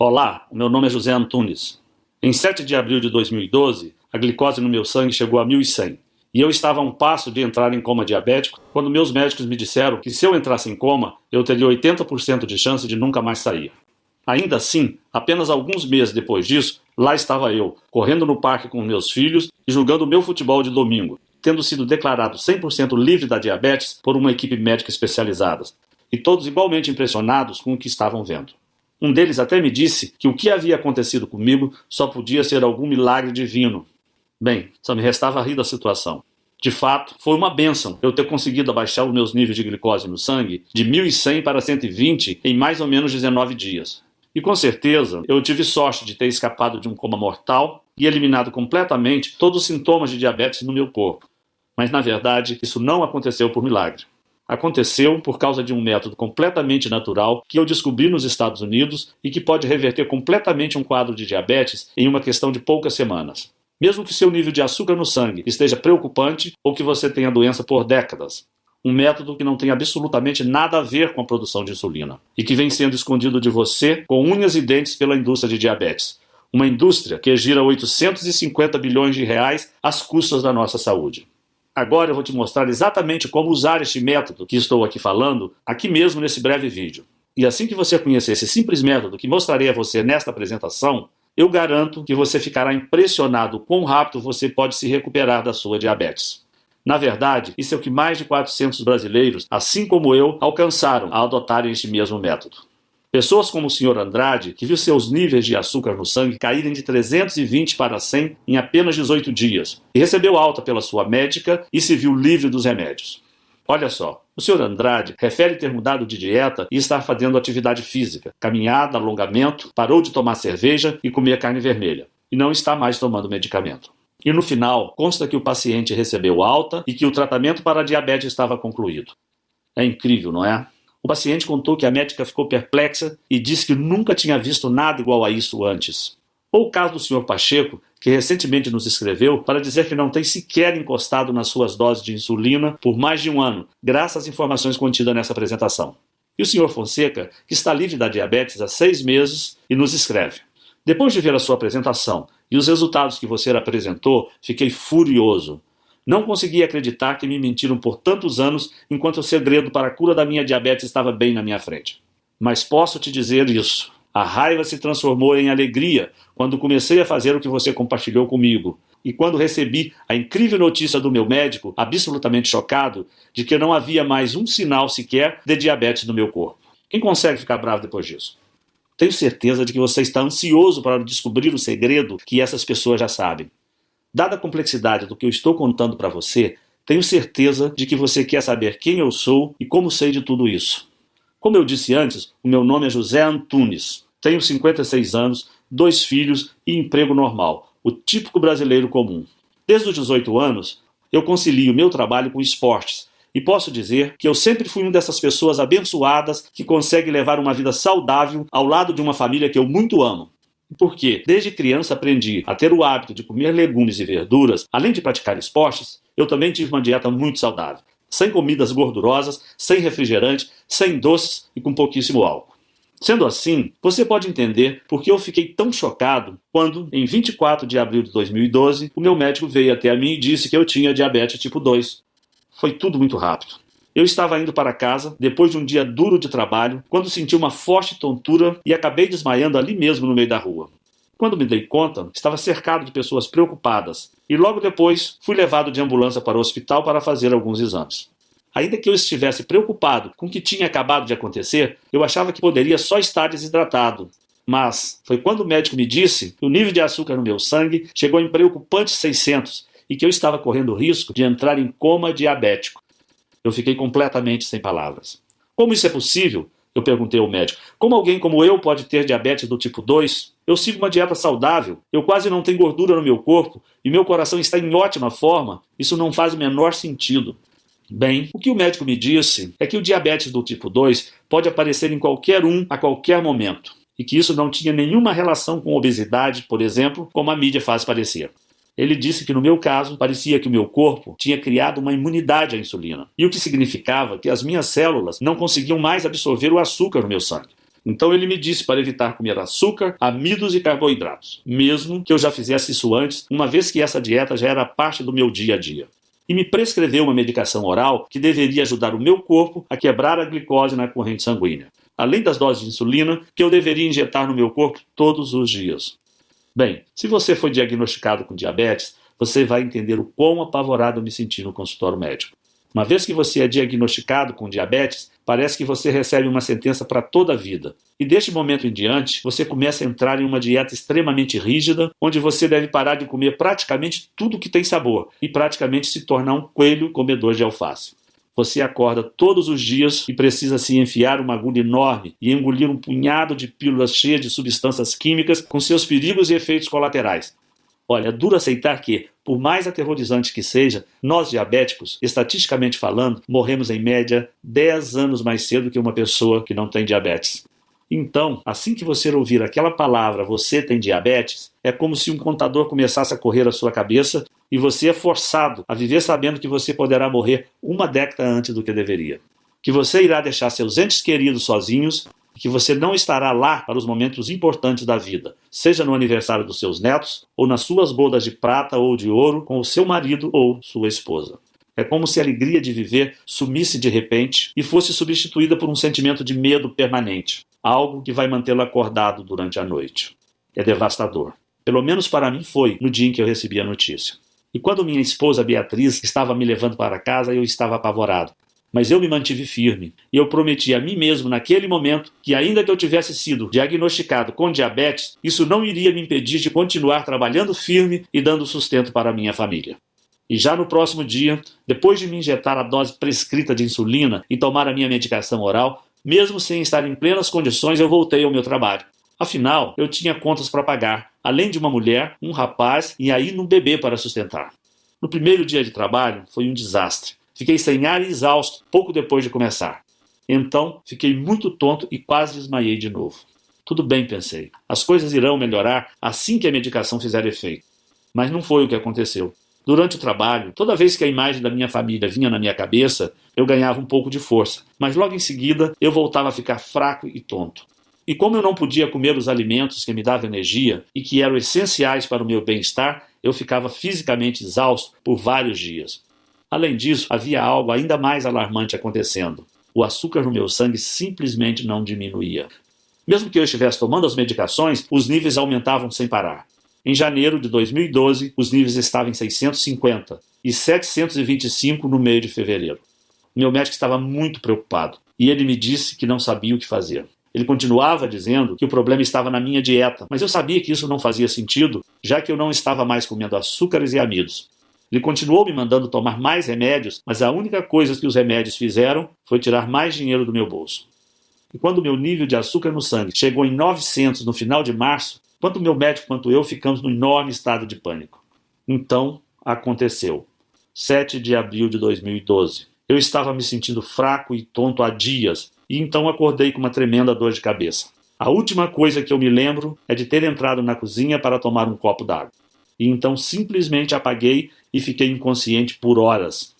Olá, o meu nome é José Antunes. Em 7 de abril de 2012, a glicose no meu sangue chegou a 1.100. E eu estava a um passo de entrar em coma diabético quando meus médicos me disseram que se eu entrasse em coma, eu teria 80% de chance de nunca mais sair. Ainda assim, apenas alguns meses depois disso, lá estava eu, correndo no parque com meus filhos e jogando o meu futebol de domingo, tendo sido declarado 100% livre da diabetes por uma equipe médica especializada, e todos igualmente impressionados com o que estavam vendo. Um deles até me disse que o que havia acontecido comigo só podia ser algum milagre divino. Bem, só me restava rir da situação. De fato, foi uma bênção eu ter conseguido abaixar os meus níveis de glicose no sangue de 1.100 para 120 em mais ou menos 19 dias. E com certeza, eu tive sorte de ter escapado de um coma mortal e eliminado completamente todos os sintomas de diabetes no meu corpo. Mas, na verdade, isso não aconteceu por milagre. Aconteceu por causa de um método completamente natural que eu descobri nos Estados Unidos e que pode reverter completamente um quadro de diabetes em uma questão de poucas semanas. Mesmo que seu nível de açúcar no sangue esteja preocupante ou que você tenha doença por décadas. Um método que não tem absolutamente nada a ver com a produção de insulina e que vem sendo escondido de você com unhas e dentes pela indústria de diabetes. Uma indústria que gira 850 bilhões de reais às custas da nossa saúde. Agora eu vou te mostrar exatamente como usar este método que estou aqui falando, aqui mesmo nesse breve vídeo. E assim que você conhecer esse simples método que mostrarei a você nesta apresentação, eu garanto que você ficará impressionado quão rápido você pode se recuperar da sua diabetes. Na verdade, isso é o que mais de 400 brasileiros, assim como eu, alcançaram ao adotarem este mesmo método. Pessoas como o Sr. Andrade, que viu seus níveis de açúcar no sangue caírem de 320 para 100 em apenas 18 dias, e recebeu alta pela sua médica e se viu livre dos remédios. Olha só, o Sr. Andrade refere ter mudado de dieta e estar fazendo atividade física, caminhada, alongamento, parou de tomar cerveja e comer carne vermelha, e não está mais tomando medicamento. E no final, consta que o paciente recebeu alta e que o tratamento para a diabetes estava concluído. É incrível, não é? O paciente contou que a médica ficou perplexa e disse que nunca tinha visto nada igual a isso antes. Ou o caso do Sr. Pacheco, que recentemente nos escreveu para dizer que não tem sequer encostado nas suas doses de insulina por mais de um ano, graças às informações contidas nessa apresentação. E o Sr. Fonseca, que está livre da diabetes há 6 meses e nos escreve: depois de ver a sua apresentação e os resultados que você apresentou, fiquei furioso. Não consegui acreditar que me mentiram por tantos anos enquanto o segredo para a cura da minha diabetes estava bem na minha frente. Mas posso te dizer isso. A raiva se transformou em alegria quando comecei a fazer o que você compartilhou comigo. E quando recebi a incrível notícia do meu médico, absolutamente chocado, de que não havia mais um sinal sequer de diabetes no meu corpo. Quem consegue ficar bravo depois disso? Tenho certeza de que você está ansioso para descobrir o segredo que essas pessoas já sabem. Dada a complexidade do que eu estou contando para você, tenho certeza de que você quer saber quem eu sou e como sei de tudo isso. Como eu disse antes, o meu nome é José Antunes. Tenho 56 anos, 2 filhos e emprego normal, o típico brasileiro comum. Desde os 18 anos, eu concilio meu trabalho com esportes e posso dizer que eu sempre fui uma dessas pessoas abençoadas que consegue levar uma vida saudável ao lado de uma família que eu muito amo. Porque, desde criança, aprendi a ter o hábito de comer legumes e verduras, além de praticar esportes, eu também tive uma dieta muito saudável, sem comidas gordurosas, sem refrigerante, sem doces e com pouquíssimo álcool. Sendo assim, você pode entender por que eu fiquei tão chocado quando, em 24 de abril de 2012, o meu médico veio até a mim e disse que eu tinha diabetes tipo 2. Foi tudo muito rápido. Eu estava indo para casa, depois de um dia duro de trabalho, quando senti uma forte tontura e acabei desmaiando ali mesmo no meio da rua. Quando me dei conta, estava cercado de pessoas preocupadas e logo depois fui levado de ambulância para o hospital para fazer alguns exames. Ainda que eu estivesse preocupado com o que tinha acabado de acontecer, eu achava que poderia só estar desidratado. Mas foi quando o médico me disse que o nível de açúcar no meu sangue chegou em preocupantes 600 e que eu estava correndo o risco de entrar em coma diabético. Eu fiquei completamente sem palavras. Como isso é possível? Eu perguntei ao médico. Como alguém como eu pode ter diabetes do tipo 2? Eu sigo uma dieta saudável, eu quase não tenho gordura no meu corpo e meu coração está em ótima forma. Isso não faz o menor sentido. Bem, o que o médico me disse é que o diabetes do tipo 2 pode aparecer em qualquer um a qualquer momento e que isso não tinha nenhuma relação com obesidade, por exemplo, como a mídia faz parecer. Ele disse que no meu caso, parecia que o meu corpo tinha criado uma imunidade à insulina, e o que significava que as minhas células não conseguiam mais absorver o açúcar no meu sangue. Então ele me disse para evitar comer açúcar, amidos e carboidratos, mesmo que eu já fizesse isso antes, uma vez que essa dieta já era parte do meu dia a dia. E me prescreveu uma medicação oral que deveria ajudar o meu corpo a quebrar a glicose na corrente sanguínea, além das doses de insulina que eu deveria injetar no meu corpo todos os dias. Bem, se você foi diagnosticado com diabetes, você vai entender o quão apavorado eu me senti no consultório médico. Uma vez que você é diagnosticado com diabetes, parece que você recebe uma sentença para toda a vida. E deste momento em diante, você começa a entrar em uma dieta extremamente rígida, onde você deve parar de comer praticamente tudo que tem sabor e praticamente se tornar um coelho comedor de alface. Você acorda todos os dias e precisa se enfiar uma agulha enorme e engolir um punhado de pílulas cheias de substâncias químicas com seus perigos e efeitos colaterais. Olha, é duro aceitar que, por mais aterrorizante que seja, nós diabéticos, estatisticamente falando, morremos em média 10 anos mais cedo que uma pessoa que não tem diabetes. Então, assim que você ouvir aquela palavra, você tem diabetes, é como se um contador começasse a correr à sua cabeça e você é forçado a viver sabendo que você poderá morrer uma década antes do que deveria. Que você irá deixar seus entes queridos sozinhos e que você não estará lá para os momentos importantes da vida, seja no aniversário dos seus netos ou nas suas bodas de prata ou de ouro com o seu marido ou sua esposa. É como se a alegria de viver sumisse de repente e fosse substituída por um sentimento de medo permanente, algo que vai mantê-lo acordado durante a noite. É devastador. Pelo menos para mim foi no dia em que eu recebi a notícia. E quando minha esposa Beatriz estava me levando para casa, eu estava apavorado. Mas eu me mantive firme e eu prometi a mim mesmo naquele momento que, ainda que eu tivesse sido diagnosticado com diabetes, isso não iria me impedir de continuar trabalhando firme e dando sustento para a minha família. E já no próximo dia, depois de me injetar a dose prescrita de insulina e tomar a minha medicação oral, mesmo sem estar em plenas condições, eu voltei ao meu trabalho. Afinal, eu tinha contas para pagar, além de uma mulher, um rapaz e ainda um bebê para sustentar. No primeiro dia de trabalho, foi um desastre. Fiquei sem ar e exausto pouco depois de começar. Então, fiquei muito tonto e quase desmaiei de novo. Tudo bem, pensei. As coisas irão melhorar assim que a medicação fizer efeito. Mas não foi o que aconteceu. Durante o trabalho, toda vez que a imagem da minha família vinha na minha cabeça, eu ganhava um pouco de força, mas logo em seguida eu voltava a ficar fraco e tonto. E como eu não podia comer os alimentos que me davam energia e que eram essenciais para o meu bem-estar, eu ficava fisicamente exausto por vários dias. Além disso, havia algo ainda mais alarmante acontecendo. O açúcar no meu sangue simplesmente não diminuía. Mesmo que eu estivesse tomando as medicações, os níveis aumentavam sem parar. Em janeiro de 2012, os níveis estavam em 650 e 725 no meio de fevereiro. O meu médico estava muito preocupado e ele me disse que não sabia o que fazer. Ele continuava dizendo que o problema estava na minha dieta, mas eu sabia que isso não fazia sentido, já que eu não estava mais comendo açúcares e amidos. Ele continuou me mandando tomar mais remédios, mas a única coisa que os remédios fizeram foi tirar mais dinheiro do meu bolso. E quando o meu nível de açúcar no sangue chegou em 900 no final de março, tanto o meu médico quanto eu ficamos num enorme estado de pânico. Então, aconteceu. 7 de abril de 2012. Eu estava me sentindo fraco e tonto há dias, e então acordei com uma tremenda dor de cabeça. A última coisa que eu me lembro é de ter entrado na cozinha para tomar um copo d'água. E então simplesmente apaguei e fiquei inconsciente por horas.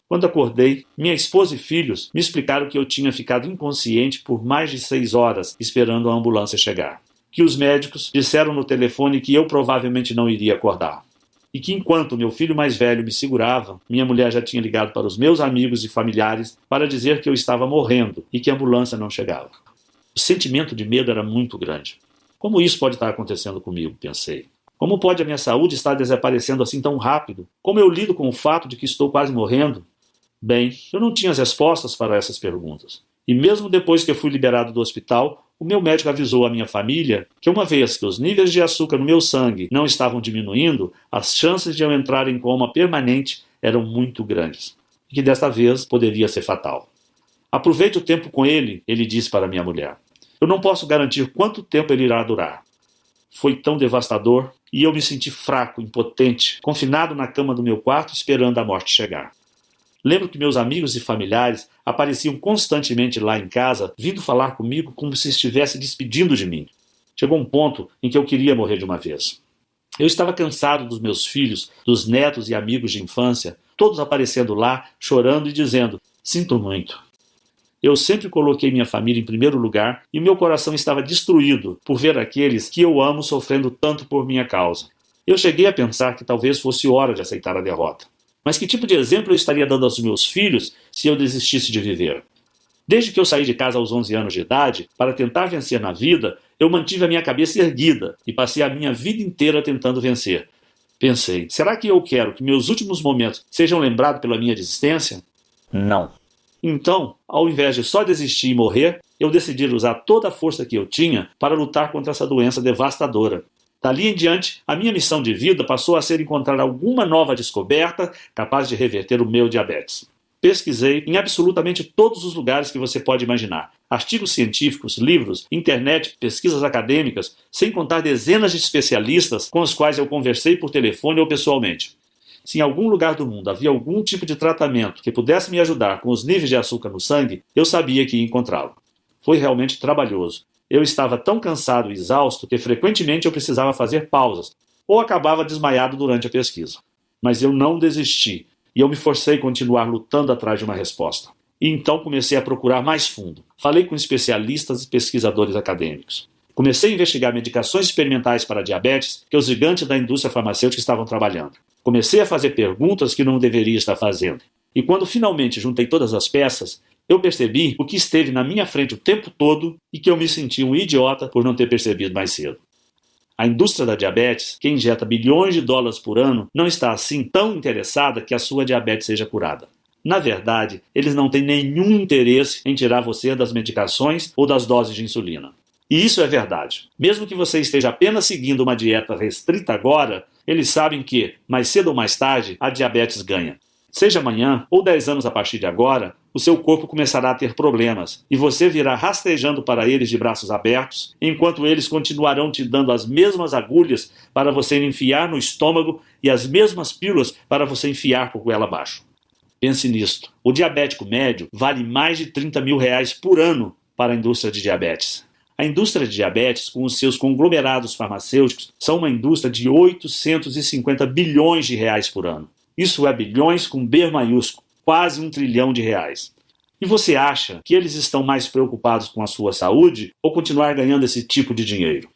Quando acordei, minha esposa e filhos me explicaram que eu tinha ficado inconsciente por mais de 6 horas esperando a ambulância chegar. Que os médicos disseram no telefone que eu provavelmente não iria acordar. E que enquanto meu filho mais velho me segurava, minha mulher já tinha ligado para os meus amigos e familiares para dizer que eu estava morrendo e que a ambulância não chegava. O sentimento de medo era muito grande. Como isso pode estar acontecendo comigo, pensei. Como pode a minha saúde estar desaparecendo assim tão rápido? Como eu lido com o fato de que estou quase morrendo? Bem, eu não tinha as respostas para essas perguntas. E mesmo depois que eu fui liberado do hospital, o meu médico avisou a minha família que uma vez que os níveis de açúcar no meu sangue não estavam diminuindo, as chances de eu entrar em coma permanente eram muito grandes. E que desta vez poderia ser fatal. Aproveite o tempo com ele disse para minha mulher. Eu não posso garantir quanto tempo ele irá durar. Foi tão devastador e eu me senti fraco, impotente, confinado na cama do meu quarto esperando a morte chegar. Lembro que meus amigos e familiares apareciam constantemente lá em casa, vindo falar comigo como se estivesse despedindo de mim. Chegou um ponto em que eu queria morrer de uma vez. Eu estava cansado dos meus filhos, dos netos e amigos de infância, todos aparecendo lá, chorando e dizendo, sinto muito. Eu sempre coloquei minha família em primeiro lugar e meu coração estava destruído por ver aqueles que eu amo sofrendo tanto por minha causa. Eu cheguei a pensar que talvez fosse hora de aceitar a derrota. Mas que tipo de exemplo eu estaria dando aos meus filhos se eu desistisse de viver? Desde que eu saí de casa aos 11 anos de idade, para tentar vencer na vida, eu mantive a minha cabeça erguida e passei a minha vida inteira tentando vencer. Pensei, será que eu quero que meus últimos momentos sejam lembrados pela minha desistência? Não. Então, ao invés de só desistir e morrer, eu decidi usar toda a força que eu tinha para lutar contra essa doença devastadora. Dali em diante, a minha missão de vida passou a ser encontrar alguma nova descoberta capaz de reverter o meu diabetes. Pesquisei em absolutamente todos os lugares que você pode imaginar. Artigos científicos, livros, internet, pesquisas acadêmicas, sem contar dezenas de especialistas com os quais eu conversei por telefone ou pessoalmente. Se em algum lugar do mundo havia algum tipo de tratamento que pudesse me ajudar com os níveis de açúcar no sangue, eu sabia que ia encontrá-lo. Foi realmente trabalhoso. Eu estava tão cansado e exausto que frequentemente eu precisava fazer pausas ou acabava desmaiado durante a pesquisa. Mas eu não desisti e eu me forcei a continuar lutando atrás de uma resposta. E então comecei a procurar mais fundo. Falei com especialistas e pesquisadores acadêmicos. Comecei a investigar medicações experimentais para diabetes que os gigantes da indústria farmacêutica estavam trabalhando. Comecei a fazer perguntas que não deveria estar fazendo. E quando finalmente juntei todas as peças, eu percebi o que esteve na minha frente o tempo todo e que eu me senti um idiota por não ter percebido mais cedo. A indústria da diabetes, que injeta bilhões de dólares por ano, não está assim tão interessada que a sua diabetes seja curada. Na verdade, eles não têm nenhum interesse em tirar você das medicações ou das doses de insulina. E isso é verdade. Mesmo que você esteja apenas seguindo uma dieta restrita agora, eles sabem que, mais cedo ou mais tarde, a diabetes ganha. Seja amanhã ou 10 anos a partir de agora, o seu corpo começará a ter problemas e você virá rastejando para eles de braços abertos, enquanto eles continuarão te dando as mesmas agulhas para você enfiar no estômago e as mesmas pílulas para você enfiar por goela abaixo. Pense nisto. O diabético médio vale mais de R$30 mil por ano para a indústria de diabetes. A indústria de diabetes, com os seus conglomerados farmacêuticos, são uma indústria de 850 bilhões de reais por ano. Isso é bilhões com B maiúsculo, quase R$1 trilhão. E você acha que eles estão mais preocupados com a sua saúde ou continuar ganhando esse tipo de dinheiro?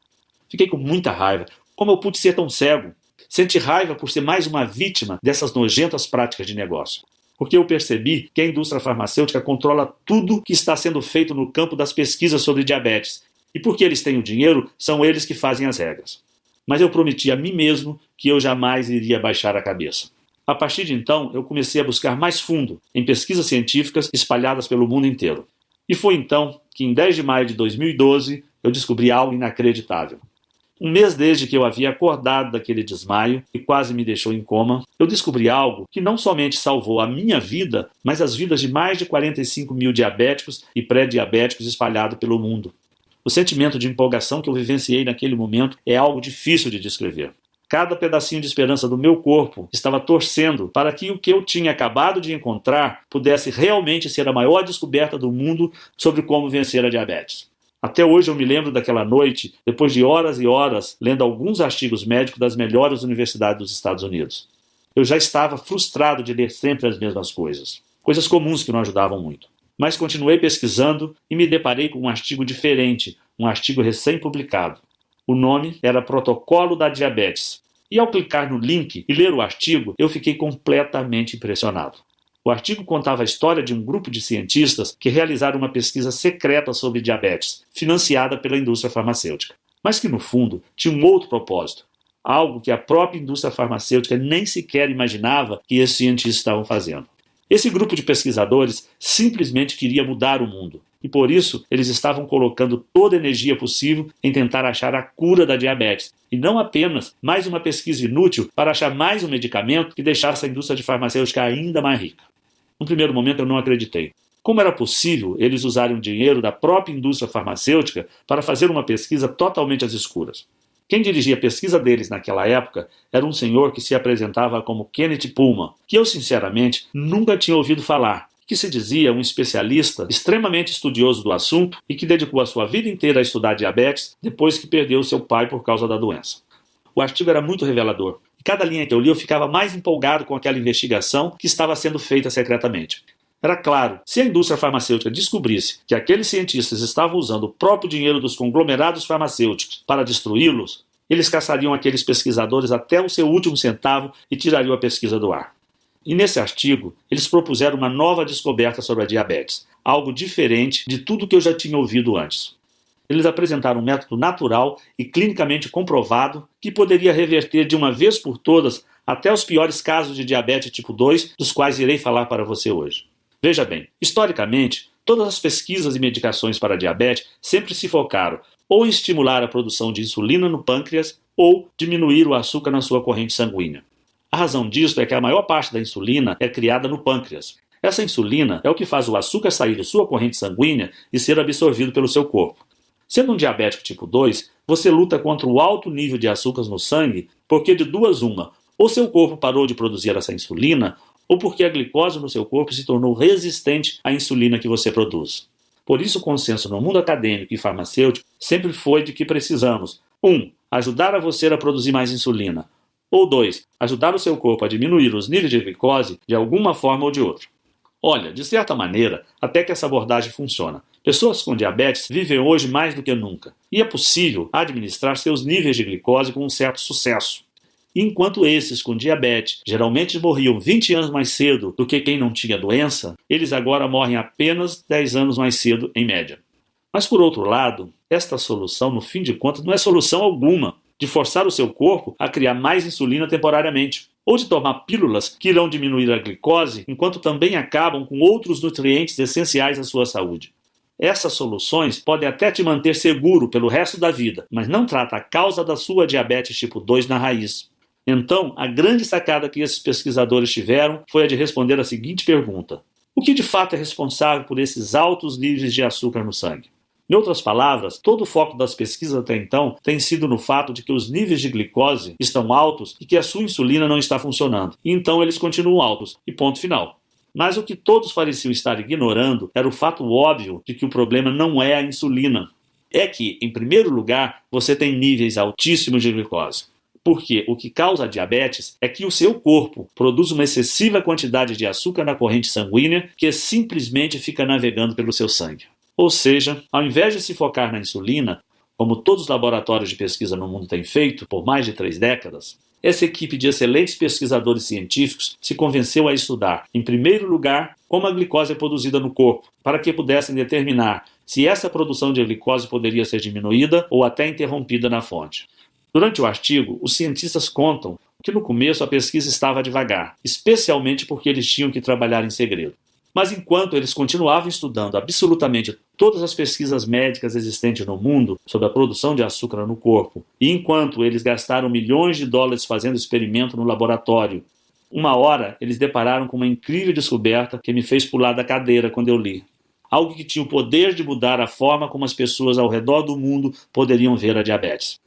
Fiquei com muita raiva. Como eu pude ser tão cego? Senti raiva por ser mais uma vítima dessas nojentas práticas de negócio. Porque eu percebi que a indústria farmacêutica controla tudo que está sendo feito no campo das pesquisas sobre diabetes. E porque eles têm o dinheiro, são eles que fazem as regras. Mas eu prometi a mim mesmo que eu jamais iria baixar a cabeça. A partir de então, eu comecei a buscar mais fundo em pesquisas científicas espalhadas pelo mundo inteiro. E foi então que, em 10 de maio de 2012, eu descobri algo inacreditável. Um mês desde que eu havia acordado daquele desmaio e quase me deixou em coma, eu descobri algo que não somente salvou a minha vida, mas as vidas de mais de 45 mil diabéticos e pré-diabéticos espalhados pelo mundo. O sentimento de empolgação que eu vivenciei naquele momento é algo difícil de descrever. Cada pedacinho de esperança do meu corpo estava torcendo para que o que eu tinha acabado de encontrar pudesse realmente ser a maior descoberta do mundo sobre como vencer a diabetes. Até hoje eu me lembro daquela noite, depois de horas e horas, lendo alguns artigos médicos das melhores universidades dos Estados Unidos. Eu já estava frustrado de ler sempre as mesmas coisas. Coisas comuns que não ajudavam muito. Mas continuei pesquisando e me deparei com um artigo diferente, um artigo recém-publicado. O nome era Protocolo da Diabetes. E ao clicar no link e ler o artigo, eu fiquei completamente impressionado. O artigo contava a história de um grupo de cientistas que realizaram uma pesquisa secreta sobre diabetes, financiada pela indústria farmacêutica. Mas que, no fundo, tinha um outro propósito. Algo que a própria indústria farmacêutica nem sequer imaginava que esses cientistas estavam fazendo. Esse grupo de pesquisadores simplesmente queria mudar o mundo. E por isso, eles estavam colocando toda a energia possível em tentar achar a cura da diabetes. E não apenas mais uma pesquisa inútil para achar mais um medicamento que deixasse a indústria de farmacêutica ainda mais rica. No primeiro momento eu não acreditei. Como era possível eles usarem o dinheiro da própria indústria farmacêutica para fazer uma pesquisa totalmente às escuras? Quem dirigia a pesquisa deles naquela época era um senhor que se apresentava como Kenneth Pullman, que eu sinceramente nunca tinha ouvido falar, que se dizia um especialista extremamente estudioso do assunto e que dedicou a sua vida inteira a estudar diabetes depois que perdeu seu pai por causa da doença. O artigo era muito revelador. E cada linha que eu li eu ficava mais empolgado com aquela investigação que estava sendo feita secretamente. Era claro, se a indústria farmacêutica descobrisse que aqueles cientistas estavam usando o próprio dinheiro dos conglomerados farmacêuticos para destruí-los, eles caçariam aqueles pesquisadores até o seu último centavo e tirariam a pesquisa do ar. E nesse artigo, eles propuseram uma nova descoberta sobre a diabetes, algo diferente de tudo que eu já tinha ouvido antes. Eles apresentaram um método natural e clinicamente comprovado que poderia reverter de uma vez por todas até os piores casos de diabetes tipo 2, dos quais irei falar para você hoje. Veja bem, historicamente, todas as pesquisas e medicações para diabetes sempre se focaram ou em estimular a produção de insulina no pâncreas ou diminuir o açúcar na sua corrente sanguínea. A razão disso é que a maior parte da insulina é criada no pâncreas. Essa insulina é o que faz o açúcar sair de sua corrente sanguínea e ser absorvido pelo seu corpo. Sendo um diabético tipo 2, você luta contra o alto nível de açúcar no sangue porque de duas uma, ou seu corpo parou de produzir essa insulina, ou porque a glicose no seu corpo se tornou resistente à insulina que você produz. Por isso o consenso no mundo acadêmico e farmacêutico sempre foi de que precisamos 1. Ajudar a você a produzir mais insulina, ou 2. Ajudar o seu corpo a diminuir os níveis de glicose de alguma forma ou de outra. Olha, de certa maneira, até que essa abordagem funciona. Pessoas com diabetes vivem hoje mais do que nunca, e é possível administrar seus níveis de glicose com um certo sucesso. Enquanto esses com diabetes geralmente morriam 20 anos mais cedo do que quem não tinha doença, eles agora morrem apenas 10 anos mais cedo em média. Mas por outro lado, esta solução, no fim de contas, não é solução alguma de forçar o seu corpo a criar mais insulina temporariamente, ou de tomar pílulas que irão diminuir a glicose enquanto também acabam com outros nutrientes essenciais à sua saúde. Essas soluções podem até te manter seguro pelo resto da vida, mas não trata a causa da sua diabetes tipo 2 na raiz. Então, a grande sacada que esses pesquisadores tiveram foi a de responder a seguinte pergunta: o que de fato é responsável por esses altos níveis de açúcar no sangue? Em outras palavras, todo o foco das pesquisas até então tem sido no fato de que os níveis de glicose estão altos e que a sua insulina não está funcionando, e então eles continuam altos, e ponto final. Mas o que todos pareciam estar ignorando era o fato óbvio de que o problema não é a insulina. É que, em primeiro lugar, você tem níveis altíssimos de glicose. Porque o que causa a diabetes é que o seu corpo produz uma excessiva quantidade de açúcar na corrente sanguínea que simplesmente fica navegando pelo seu sangue. Ou seja, ao invés de se focar na insulina, como todos os laboratórios de pesquisa no mundo têm feito por mais de 3 décadas, essa equipe de excelentes pesquisadores científicos se convenceu a estudar, em primeiro lugar, como a glicose é produzida no corpo, para que pudessem determinar se essa produção de glicose poderia ser diminuída ou até interrompida na fonte. Durante o artigo, os cientistas contam que no começo a pesquisa estava devagar, especialmente porque eles tinham que trabalhar em segredo. Mas enquanto eles continuavam estudando absolutamente todas as pesquisas médicas existentes no mundo sobre a produção de açúcar no corpo, e enquanto eles gastaram milhões de dólares fazendo experimento no laboratório, uma hora eles depararam com uma incrível descoberta que me fez pular da cadeira quando eu li. Algo que tinha o poder de mudar a forma como as pessoas ao redor do mundo poderiam ver a diabetes.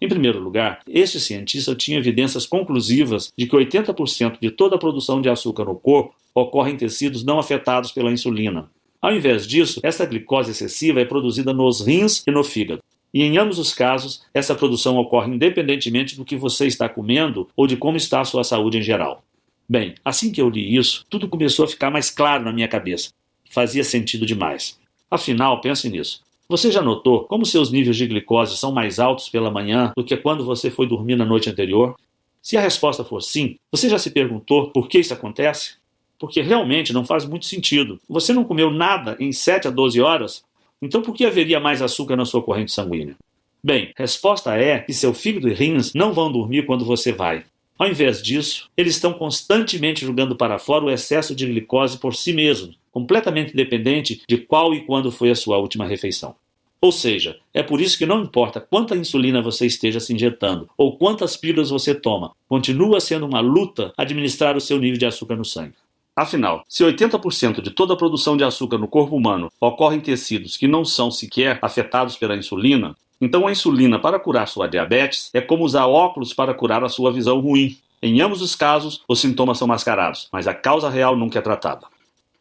Em primeiro lugar, este cientista tinha evidências conclusivas de que 80% de toda a produção de açúcar no corpo ocorre em tecidos não afetados pela insulina. Ao invés disso, essa glicose excessiva é produzida nos rins e no fígado. E em ambos os casos, essa produção ocorre independentemente do que você está comendo ou de como está a sua saúde em geral. Bem, assim que eu li isso, tudo começou a ficar mais claro na minha cabeça. Fazia sentido demais. Afinal, pense nisso. Você já notou como seus níveis de glicose são mais altos pela manhã do que quando você foi dormir na noite anterior? Se a resposta for sim, você já se perguntou por que isso acontece? Porque realmente não faz muito sentido. Você não comeu nada em 7 a 12 horas? Então por que haveria mais açúcar na sua corrente sanguínea? Bem, a resposta é que seu fígado e rins não vão dormir quando você vai. Ao invés disso, eles estão constantemente jogando para fora o excesso de glicose por si mesmos, completamente independente de qual e quando foi a sua última refeição. Ou seja, é por isso que não importa quanta insulina você esteja se injetando ou quantas pílulas você toma, continua sendo uma luta administrar o seu nível de açúcar no sangue. Afinal, se 80% de toda a produção de açúcar no corpo humano ocorre em tecidos que não são sequer afetados pela insulina, então a insulina para curar sua diabetes é como usar óculos para curar a sua visão ruim. Em ambos os casos, os sintomas são mascarados, mas a causa real nunca é tratada.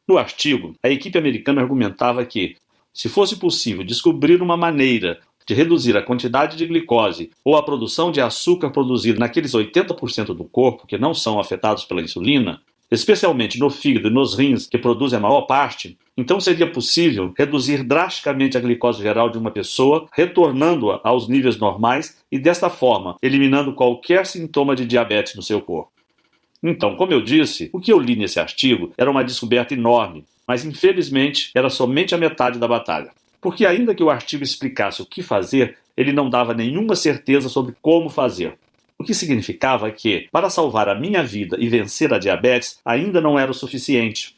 No artigo, a equipe americana argumentava que, se fosse possível descobrir uma maneira de reduzir a quantidade de glicose ou a produção de açúcar produzida naqueles 80% do corpo que não são afetados pela insulina, especialmente no fígado e nos rins, que produzem a maior parte, então seria possível reduzir drasticamente a glicose geral de uma pessoa, retornando-a aos níveis normais e, desta forma, eliminando qualquer sintoma de diabetes no seu corpo. Então, como eu disse, o que eu li nesse artigo era uma descoberta enorme, mas infelizmente era somente a metade da batalha. Porque ainda que o artigo explicasse o que fazer, ele não dava nenhuma certeza sobre como fazer. O que significava que, para salvar a minha vida e vencer a diabetes, ainda não era o suficiente.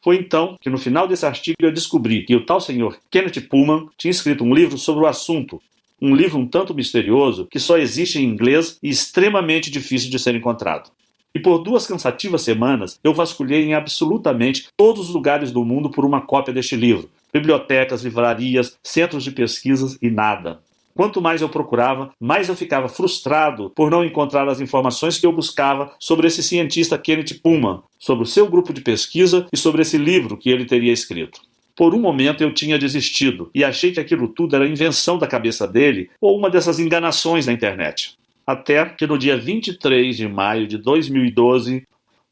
Foi então que no final desse artigo eu descobri que o tal senhor Kenneth Pullman tinha escrito um livro sobre o assunto, um livro um tanto misterioso que só existe em inglês e extremamente difícil de ser encontrado. E por 2 cansativas semanas eu vasculhei em absolutamente todos os lugares do mundo por uma cópia deste livro, bibliotecas, livrarias, centros de pesquisas e nada. Quanto mais eu procurava, mais eu ficava frustrado por não encontrar as informações que eu buscava sobre esse cientista Kenneth Pullman, sobre o seu grupo de pesquisa e sobre esse livro que ele teria escrito. Por um momento eu tinha desistido e achei que aquilo tudo era invenção da cabeça dele ou uma dessas enganações na internet. Até que no dia 23 de maio de 2012,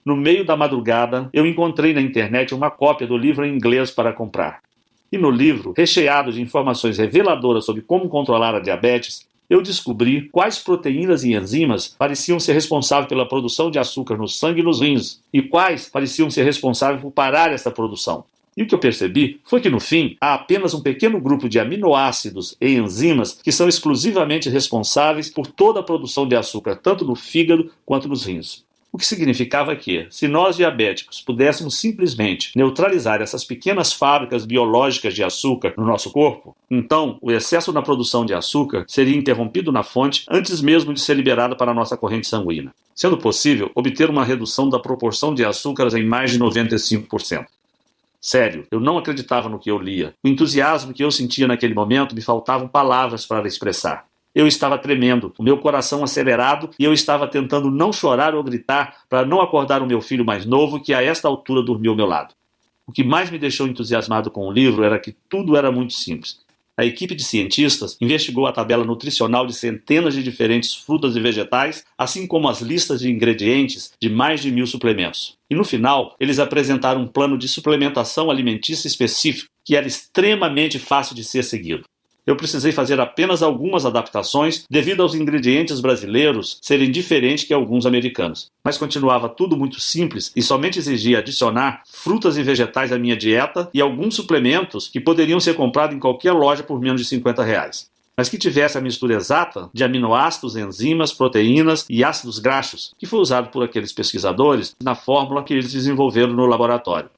no meio da madrugada, eu encontrei na internet uma cópia do livro em inglês para comprar. E no livro, recheado de informações reveladoras sobre como controlar a diabetes, eu descobri quais proteínas e enzimas pareciam ser responsáveis pela produção de açúcar no sangue e nos rins, e quais pareciam ser responsáveis por parar essa produção. E o que eu percebi foi que, no fim, há apenas um pequeno grupo de aminoácidos e enzimas que são exclusivamente responsáveis por toda a produção de açúcar, tanto no fígado quanto nos rins. O que significava que, se nós diabéticos pudéssemos simplesmente neutralizar essas pequenas fábricas biológicas de açúcar no nosso corpo, então o excesso na produção de açúcar seria interrompido na fonte antes mesmo de ser liberado para a nossa corrente sanguínea, sendo possível obter uma redução da proporção de açúcares em mais de 95%. Sério, eu não acreditava no que eu lia. O entusiasmo que eu sentia naquele momento me faltavam palavras para expressar. Eu estava tremendo, o meu coração acelerado e eu estava tentando não chorar ou gritar para não acordar o meu filho mais novo que a esta altura dormiu ao meu lado. O que mais me deixou entusiasmado com o livro era que tudo era muito simples. A equipe de cientistas investigou a tabela nutricional de centenas de diferentes frutas e vegetais, assim como as listas de ingredientes de mais de 1000 suplementos. E no final, eles apresentaram um plano de suplementação alimentícia específico que era extremamente fácil de ser seguido. Eu precisei fazer apenas algumas adaptações devido aos ingredientes brasileiros serem diferentes que alguns americanos. Mas continuava tudo muito simples e somente exigia adicionar frutas e vegetais à minha dieta e alguns suplementos que poderiam ser comprados em qualquer loja por menos de R$50. Mas que tivesse a mistura exata de aminoácidos, enzimas, proteínas e ácidos graxos, que foi usado por aqueles pesquisadores na fórmula que eles desenvolveram no laboratório.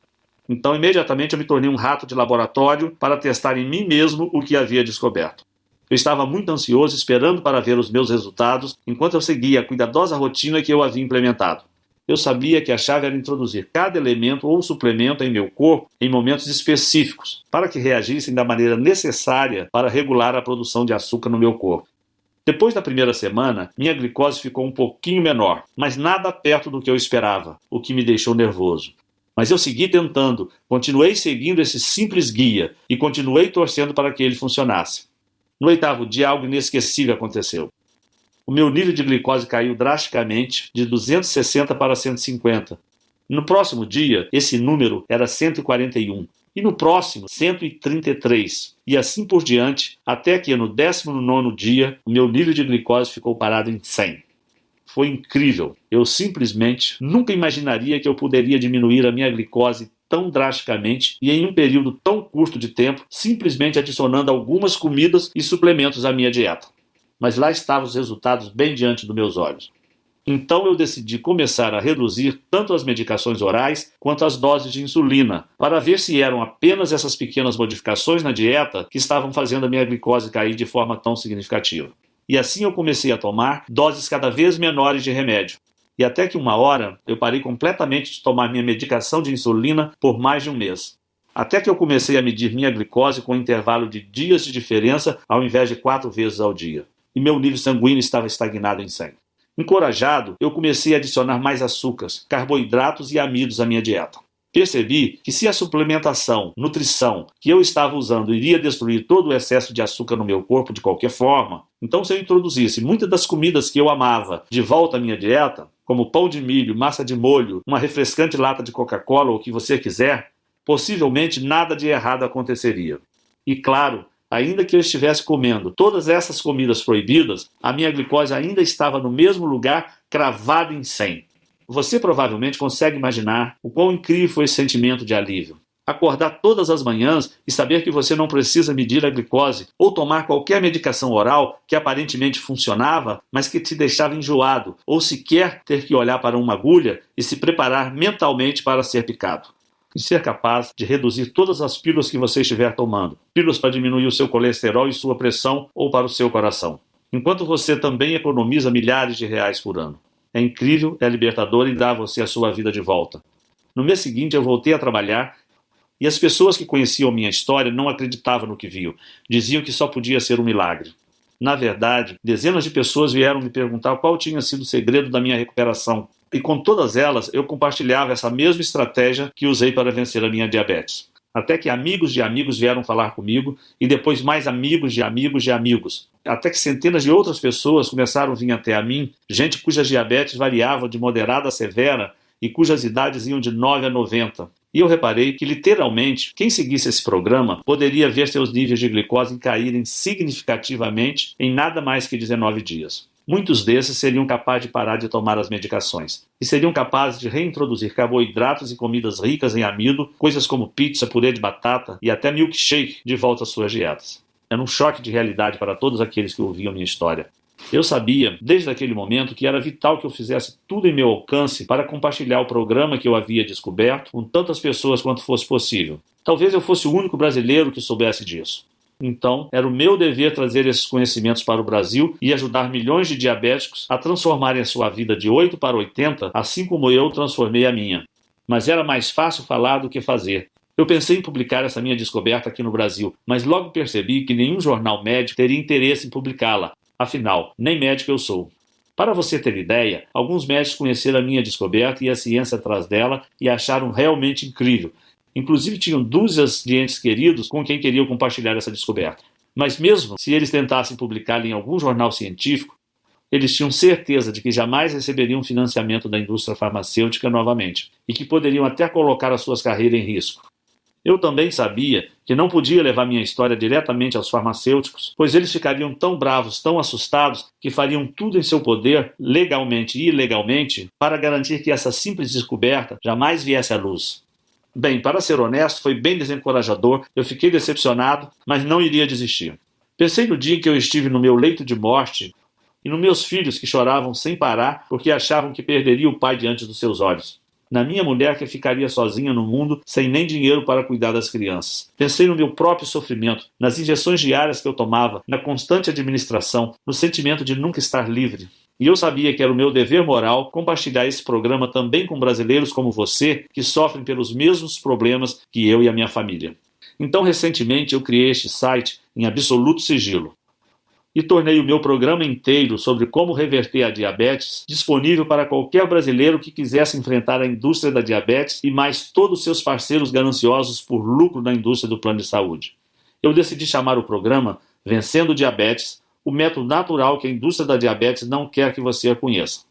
Então, imediatamente eu me tornei um rato de laboratório para testar em mim mesmo o que havia descoberto. Eu estava muito ansioso esperando para ver os meus resultados enquanto eu seguia a cuidadosa rotina que eu havia implementado. Eu sabia que a chave era introduzir cada elemento ou suplemento em meu corpo em momentos específicos, para que reagissem da maneira necessária para regular a produção de açúcar no meu corpo. Depois da primeira semana, minha glicose ficou um pouquinho menor, mas nada perto do que eu esperava, o que me deixou nervoso. Mas eu segui tentando, continuei seguindo esse simples guia e continuei torcendo para que ele funcionasse. No 8º dia, algo inesquecível aconteceu. O meu nível de glicose caiu drasticamente, de 260 para 150. No próximo dia, esse número era 141. E no próximo, 133. E assim por diante, até que no 19º dia, o meu nível de glicose ficou parado em 100. Foi incrível. Eu simplesmente nunca imaginaria que eu poderia diminuir a minha glicose tão drasticamente e em um período tão curto de tempo, simplesmente adicionando algumas comidas e suplementos à minha dieta. Mas lá estavam os resultados bem diante dos meus olhos. Então eu decidi começar a reduzir tanto as medicações orais quanto as doses de insulina, para ver se eram apenas essas pequenas modificações na dieta que estavam fazendo a minha glicose cair de forma tão significativa. E assim eu comecei a tomar doses cada vez menores de remédio. E até que uma hora eu parei completamente de tomar minha medicação de insulina por mais de um mês. Até que eu comecei a medir minha glicose com um intervalo de dias de diferença ao invés de 4 vezes ao dia. E meu nível sanguíneo estava estagnado em 100. Encorajado, eu comecei a adicionar mais açúcares, carboidratos e amidos à minha dieta. Percebi que se a suplementação, nutrição que eu estava usando iria destruir todo o excesso de açúcar no meu corpo de qualquer forma, então se eu introduzisse muitas das comidas que eu amava de volta à minha dieta, como pão de milho, massa de molho, uma refrescante lata de Coca-Cola ou o que você quiser, possivelmente nada de errado aconteceria. E claro, ainda que eu estivesse comendo todas essas comidas proibidas, a minha glicose ainda estava no mesmo lugar, cravada em 100. Você provavelmente consegue imaginar o quão incrível foi esse sentimento de alívio. Acordar todas as manhãs e saber que você não precisa medir a glicose ou tomar qualquer medicação oral que aparentemente funcionava, mas que te deixava enjoado, ou sequer ter que olhar para uma agulha e se preparar mentalmente para ser picado. E ser capaz de reduzir todas as pílulas que você estiver tomando, pílulas para diminuir o seu colesterol e sua pressão ou para o seu coração, enquanto você também economiza milhares de reais por ano. É incrível, é libertador e dá a você a sua vida de volta. No mês seguinte eu voltei a trabalhar e as pessoas que conheciam minha história não acreditavam no que viam, diziam que só podia ser um milagre. Na verdade, dezenas de pessoas vieram me perguntar qual tinha sido o segredo da minha recuperação. E com todas elas, eu compartilhava essa mesma estratégia que usei para vencer a minha diabetes. Até que amigos de amigos vieram falar comigo, e depois mais amigos de amigos de amigos. Até que centenas de outras pessoas começaram a vir até a mim, gente cujas diabetes variavam de moderada a severa e cujas idades iam de 9 a 90. E eu reparei que, literalmente, quem seguisse esse programa poderia ver seus níveis de glicose caírem significativamente em nada mais que 19 dias. Muitos desses seriam capazes de parar de tomar as medicações e seriam capazes de reintroduzir carboidratos e comidas ricas em amido, coisas como pizza, purê de batata e até milkshake de volta às suas dietas. Era um choque de realidade para todos aqueles que ouviam minha história. Eu sabia, desde aquele momento, que era vital que eu fizesse tudo em meu alcance para compartilhar o programa que eu havia descoberto com tantas pessoas quanto fosse possível. Talvez eu fosse o único brasileiro que soubesse disso. Então, era o meu dever trazer esses conhecimentos para o Brasil e ajudar milhões de diabéticos a transformarem a sua vida de 8 para 80, assim como eu transformei a minha. Mas era mais fácil falar do que fazer. Eu pensei em publicar essa minha descoberta aqui no Brasil, mas logo percebi que nenhum jornal médico teria interesse em publicá-la. Afinal, nem médico eu sou. Para você ter ideia, alguns médicos conheceram a minha descoberta e a ciência atrás dela e acharam realmente incrível. Inclusive tinham dúzias de entes queridos com quem queriam compartilhar essa descoberta. Mas mesmo se eles tentassem publicá-la em algum jornal científico, eles tinham certeza de que jamais receberiam financiamento da indústria farmacêutica novamente e que poderiam até colocar as suas carreiras em risco. Eu também sabia que não podia levar minha história diretamente aos farmacêuticos, pois eles ficariam tão bravos, tão assustados, que fariam tudo em seu poder, legalmente e ilegalmente, para garantir que essa simples descoberta jamais viesse à luz. Bem, para ser honesto, foi bem desencorajador, eu fiquei decepcionado, mas não iria desistir. Pensei no dia em que eu estive no meu leito de morte e nos meus filhos que choravam sem parar porque achavam que perderia o pai diante dos seus olhos. Na minha mulher que ficaria sozinha no mundo sem nem dinheiro para cuidar das crianças. Pensei no meu próprio sofrimento, nas injeções diárias que eu tomava, na constante administração, no sentimento de nunca estar livre. E eu sabia que era o meu dever moral compartilhar esse programa também com brasileiros como você, que sofrem pelos mesmos problemas que eu e a minha família. Então, recentemente, eu criei este site em absoluto sigilo e tornei o meu programa inteiro sobre como reverter a diabetes disponível para qualquer brasileiro que quisesse enfrentar a indústria da diabetes e mais todos os seus parceiros gananciosos por lucro na indústria do plano de saúde. Eu decidi chamar o programa Vencendo Diabetes, o método natural que a indústria da diabetes não quer que você conheça.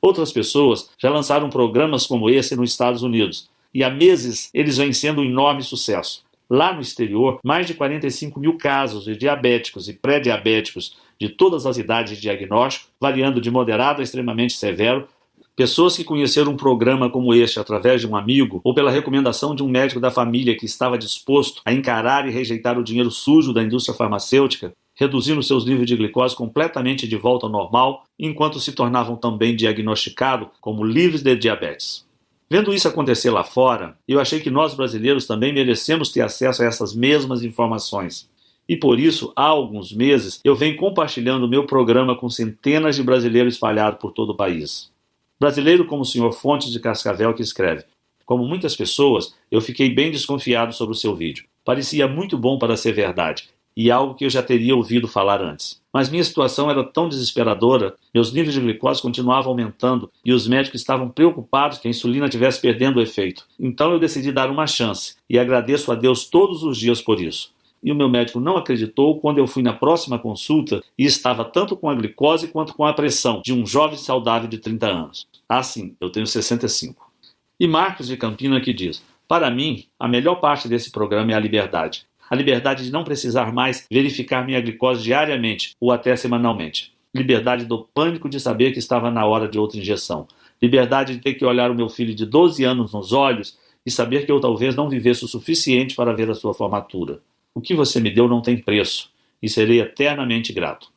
Outras pessoas já lançaram programas como esse nos Estados Unidos, e há meses eles vêm sendo um enorme sucesso. Lá no exterior, mais de 45 mil casos de diabéticos e pré-diabéticos de todas as idades de diagnóstico, variando de moderado a extremamente severo, pessoas que conheceram um programa como este através de um amigo ou pela recomendação de um médico da família que estava disposto a encarar e rejeitar o dinheiro sujo da indústria farmacêutica, reduzindo seus níveis de glicose completamente de volta ao normal, enquanto se tornavam também diagnosticados como livres de diabetes. Vendo isso acontecer lá fora, eu achei que nós brasileiros também merecemos ter acesso a essas mesmas informações. E por isso, há alguns meses, eu venho compartilhando o meu programa com centenas de brasileiros espalhados por todo o país. Brasileiro como o Sr. Fontes de Cascavel que escreve: como muitas pessoas, eu fiquei bem desconfiado sobre o seu vídeo. Parecia muito bom para ser verdade, e algo que eu já teria ouvido falar antes. Mas minha situação era tão desesperadora, meus níveis de glicose continuavam aumentando e os médicos estavam preocupados que a insulina estivesse perdendo o efeito. Então eu decidi dar uma chance e agradeço a Deus todos os dias por isso. E o meu médico não acreditou quando eu fui na próxima consulta e estava tanto com a glicose quanto com a pressão de um jovem saudável de 30 anos. Ah, sim, eu tenho 65. E Marcos de Campina que diz: para mim, a melhor parte desse programa é a liberdade. A liberdade de não precisar mais verificar minha glicose diariamente ou até semanalmente. Liberdade do pânico de saber que estava na hora de outra injeção. Liberdade de ter que olhar o meu filho de 12 anos nos olhos e saber que eu talvez não vivesse o suficiente para ver a sua formatura. O que você me deu não tem preço e serei eternamente grato.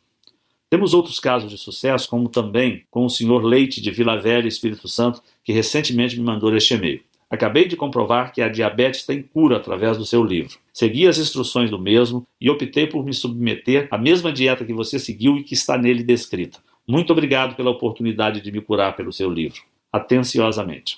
Temos outros casos de sucesso, como também com o Sr. Leite de Vila Velha, Espírito Santo, que recentemente me mandou este e-mail. Acabei de comprovar que a diabetes tem cura através do seu livro. Segui as instruções do mesmo e optei por me submeter à mesma dieta que você seguiu e que está nele descrita. Muito obrigado pela oportunidade de me curar pelo seu livro. Atenciosamente.